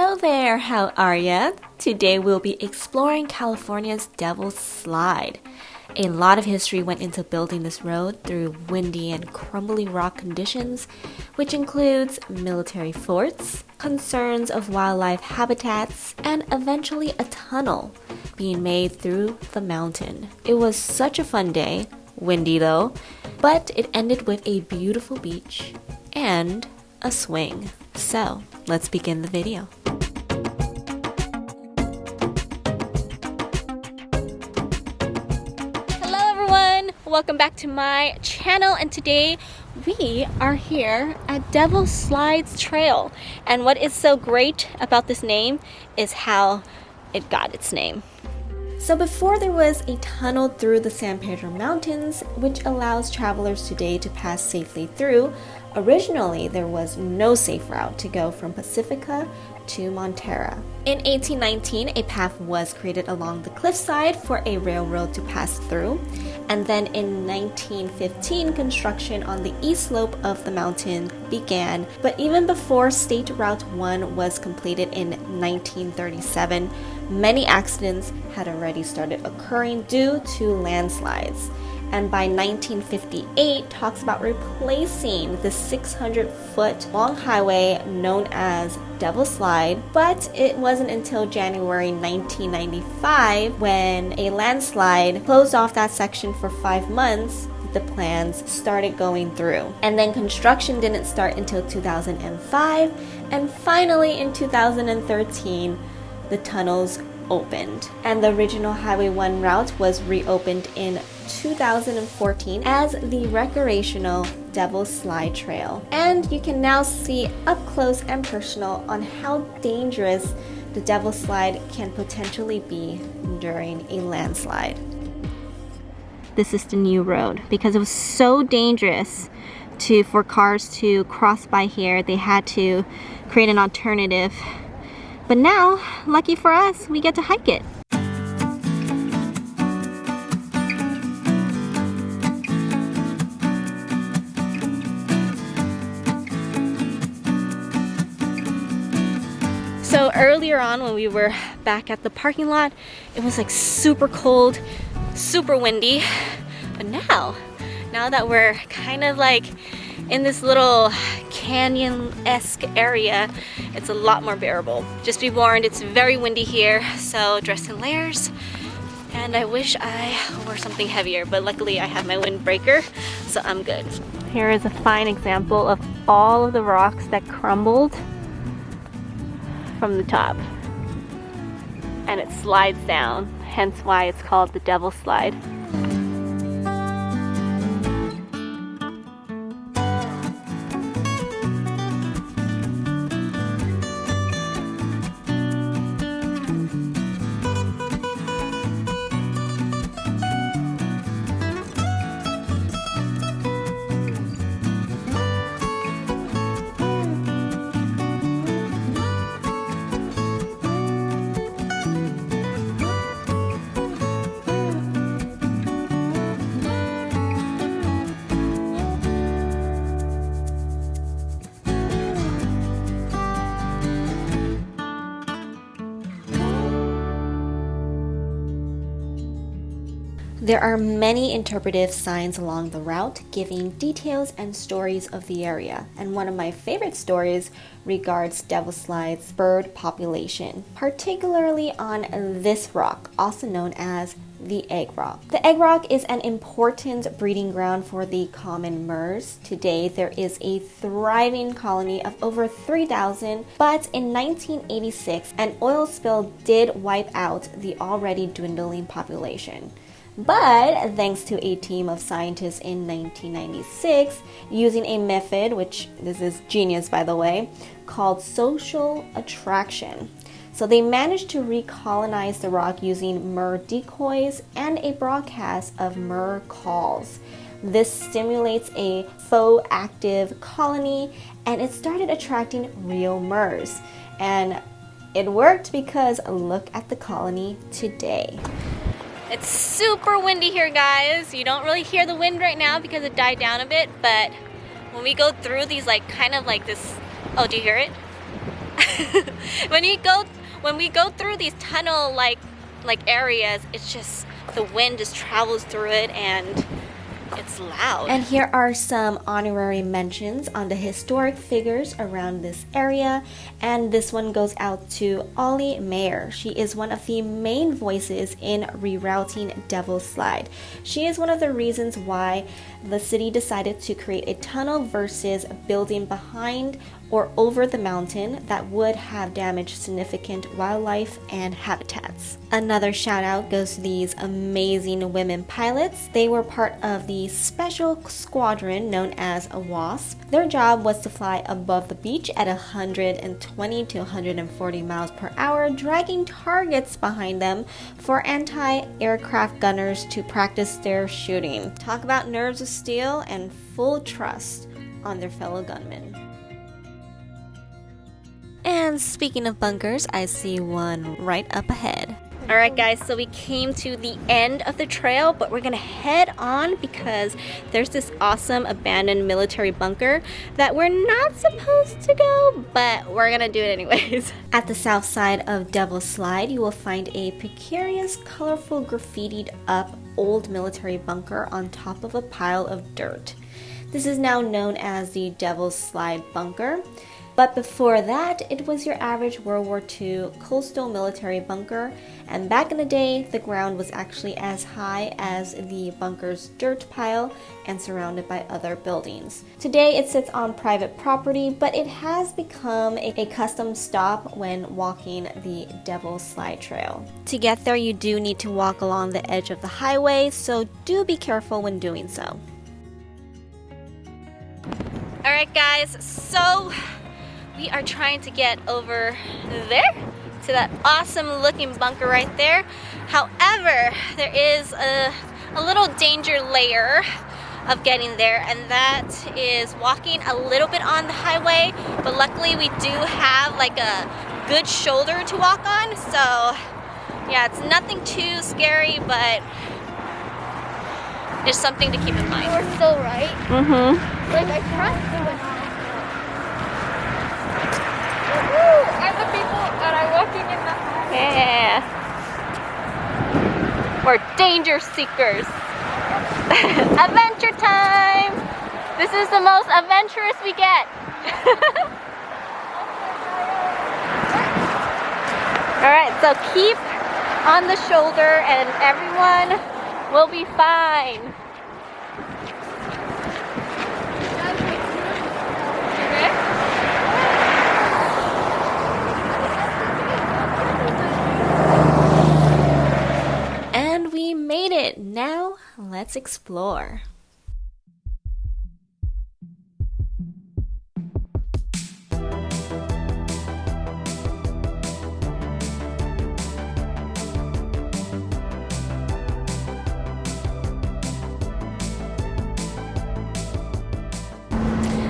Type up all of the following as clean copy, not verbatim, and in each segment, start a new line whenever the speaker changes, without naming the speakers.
Hello there, how are ya? Today we'll be exploring California's Devil's Slide. A lot of history went into building this road through windy and crumbly rock conditions, which includes military forts, concerns of wildlife habitats, and eventually a tunnel being made through the mountain. It was such a fun day, windy though, but it ended with a beautiful beach and a swing. So, let's begin the video. Welcome back to my channel, and today we are here at Devil's Slides Trail. And what is so great about this name is how it got its name. So before, there was a tunnel through the San Pedro Mountains, which allows travelers today to pass safely through. Originally, there was no safe route to go from Pacifica to Montera. In 1819, a path was created along the cliffside for a railroad to pass through. And then in 1915, construction on the east slope of the mountain began. But even before State Route 1 was completed in 1937, many accidents had already started occurring due to landslides. And by 1958, talks about replacing the 600-foot long highway known as Devil's Slide. But it wasn't until January 1995 when a landslide closed off that section for 5 months. The plans started going through. And then construction didn't start until 2005. And finally in 2013, the tunnels opened. And the original Highway 1 route was reopened in 2014 as the recreational Devil's Slide Trail. And you can now see up close and personal on how dangerous the Devil's Slide can potentially be during a landslide. This is the new road because it was so dangerous for cars to cross by here. They had to create an alternative. But now, lucky for us, we get to hike it. So earlier on when we were back at the parking lot, it was like super cold, super windy. But now that we're kind of like in this little canyon-esque area, it's a lot more bearable. Just be warned, it's very windy here, so dress in layers. And I wish I wore something heavier, but luckily I have my windbreaker, so I'm good. Here is a fine example of all of the rocks that crumbled from the top. And it slides down, hence why it's called the Devil's Slide. There are many interpretive signs along the route giving details and stories of the area, and one of my favorite stories regards Devil's Slide's bird population, particularly on this rock, also known as the Egg Rock. The Egg Rock is an important breeding ground for the common murres. Today, there is a thriving colony of over 3,000, but in 1986, an oil spill did wipe out the already dwindling population. But thanks to a team of scientists in 1996 using a method, which this is genius by the way, called social attraction. So they managed to recolonize the rock using murre decoys and a broadcast of murre calls. This stimulates a faux active colony and it started attracting real murres. And it worked because look at the colony today. It's super windy here, guys. You don't really hear the wind right now because it died down a bit, but when we go through these kind of like this, oh, do you hear it? when we go through these tunnel like areas, it's just the wind just travels through it and it's loud. And here are some honorary mentions on the historic figures around this area, and this one goes out to Ollie Mayer. She is one of the main voices in rerouting Devil's Slide. She is one of the reasons why the city decided to create a tunnel versus building behind or over the mountain that would have damaged significant wildlife and habitats. Another shout out goes to these amazing women pilots. They were part of the special squadron known as a WASP. Their job was to fly above the beach at 120 to 140 miles per hour, dragging targets behind them for anti-aircraft gunners to practice their shooting. Talk about nerves of steel and full trust on their fellow gunmen. And speaking of bunkers, I see one right up ahead. Alright guys, so we came to the end of the trail, but we're gonna head on because there's this awesome abandoned military bunker that we're not supposed to go, but we're gonna do it anyways. At the south side of Devil's Slide, you will find a precarious, colorful, graffitied up old military bunker on top of a pile of dirt. This is now known as the Devil's Slide Bunker. But before that, it was your average World War II coastal military bunker, and back in the day, the ground was actually as high as the bunker's dirt pile and surrounded by other buildings. Today, it sits on private property, but it has become a custom stop when walking the Devil's Slide Trail. To get there, you do need to walk along the edge of the highway, so do be careful when doing so. Alright guys, so we are trying to get over there to that awesome looking bunker right there. However, there is a little danger layer of getting there, and that is walking a little bit on the highway, but luckily we do have like a good shoulder to walk on, so yeah, it's nothing too scary, but it's something to keep in mind.
We're still right. Like I trust you and and the people that are walking in the house.
Yeah. We're danger seekers. Adventure time! This is the most adventurous we get. Alright, so keep on the shoulder and everyone will be fine. We made it! Now, let's explore.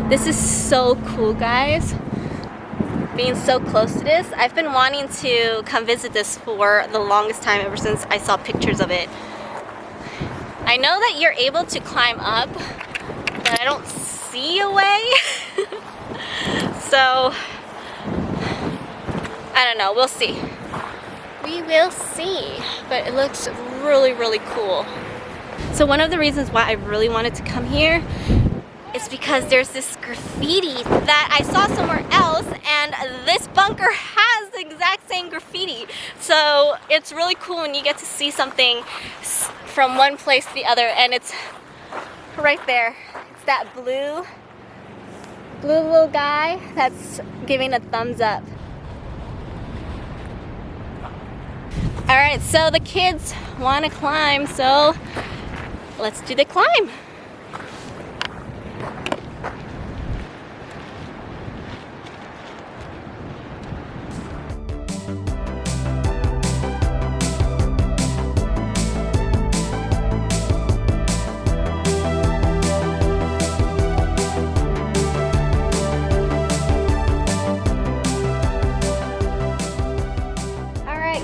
This is so cool, guys. Being so close to this. I've been wanting to come visit this for the longest time, ever since I saw pictures of it. I know that you're able to climb up, but I don't see a way. So, I don't know, we'll see. We will see, but it looks really, really cool. So one of the reasons why I really wanted to come here is because there's this graffiti that I saw somewhere else, and this bunker has the exact same graffiti. So it's really cool when you get to see something from one place to the other, and it's right there. It's that blue little guy that's giving a thumbs up. Alright, so the kids want to climb, so let's do the climb.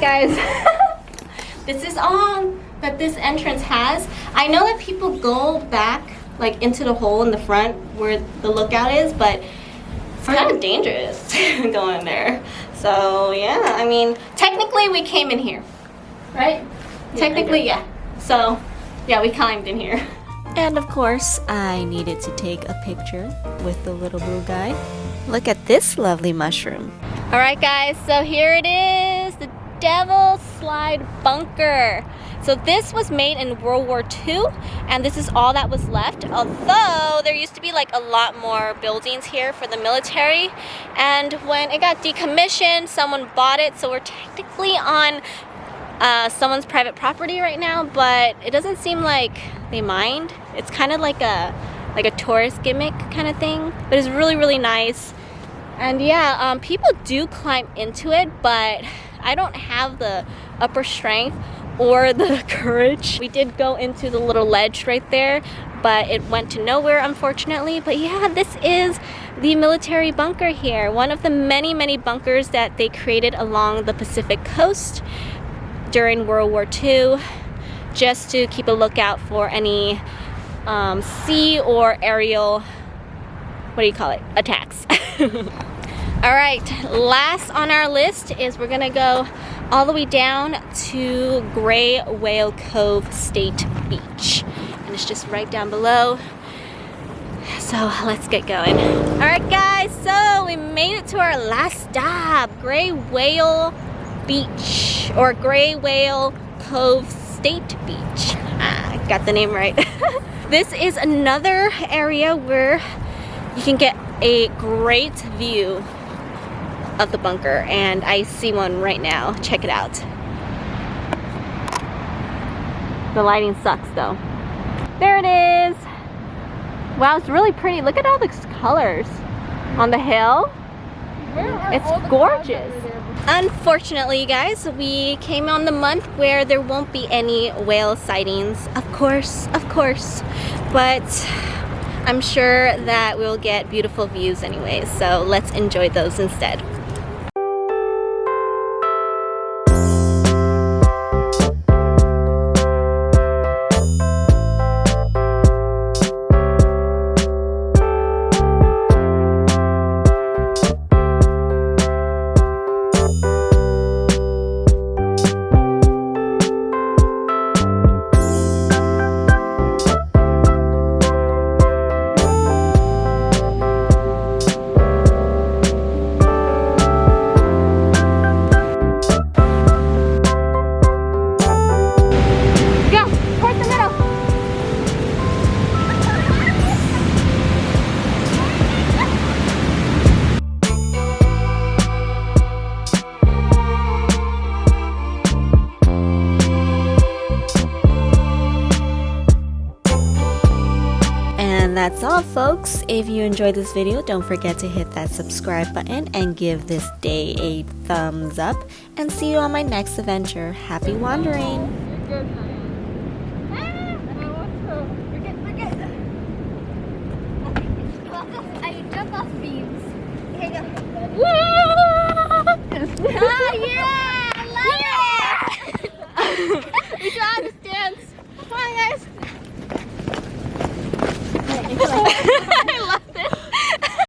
Guys, this is all that this entrance has. I know that people go back like into the hole in the front where the lookout is, but It's kind of dangerous going there. So yeah, I mean, technically we came in here, right?
Yeah,
Technically, yeah. So yeah, we climbed in here.
And of course, I needed to take a picture with the little blue guy. Look at this lovely mushroom.
All right, guys, so here it is, the Devil Slide Bunker. So this was made in World War II, and this is all that was left. Although there used to be like a lot more buildings here for the military, and when it got decommissioned, someone bought it. So we're technically on someone's private property right now, but it doesn't seem like they mind. It's kind of like a tourist gimmick kind of thing, but it's really, really nice. And yeah, people do climb into it, but I don't have the upper strength or the courage. We did go into the little ledge right there, but it went to nowhere, unfortunately. But yeah, this is the military bunker here, one of the many, many bunkers that they created along the Pacific coast during World War II, just to keep a lookout for any sea or aerial, what do you call it, attacks. All right, last on our list is we're gonna go all the way down to Gray Whale Cove State Beach, and it's just right down below. So let's get going. All right, guys, so we made it to our last stop, Gray Whale Beach, or Gray Whale Cove State Beach. I got the name right. This is another area where you can get a great view of the bunker, and I see one right now. Check it out. The lighting sucks though. There it is. Wow, it's really pretty. Look at all the colors on the hill. It's gorgeous. Unfortunately, you guys, we came on the month where there won't be any whale sightings. Of course, but I'm sure that we'll get beautiful views anyways, so let's enjoy those instead.
And that's all, folks. If you enjoyed this video, don't forget to hit that subscribe button and give this day a thumbs up. And see you on my next adventure. Happy wandering!
You're good, honey. And I want to. Forget.
I jump off beams. Here you go.
Woo!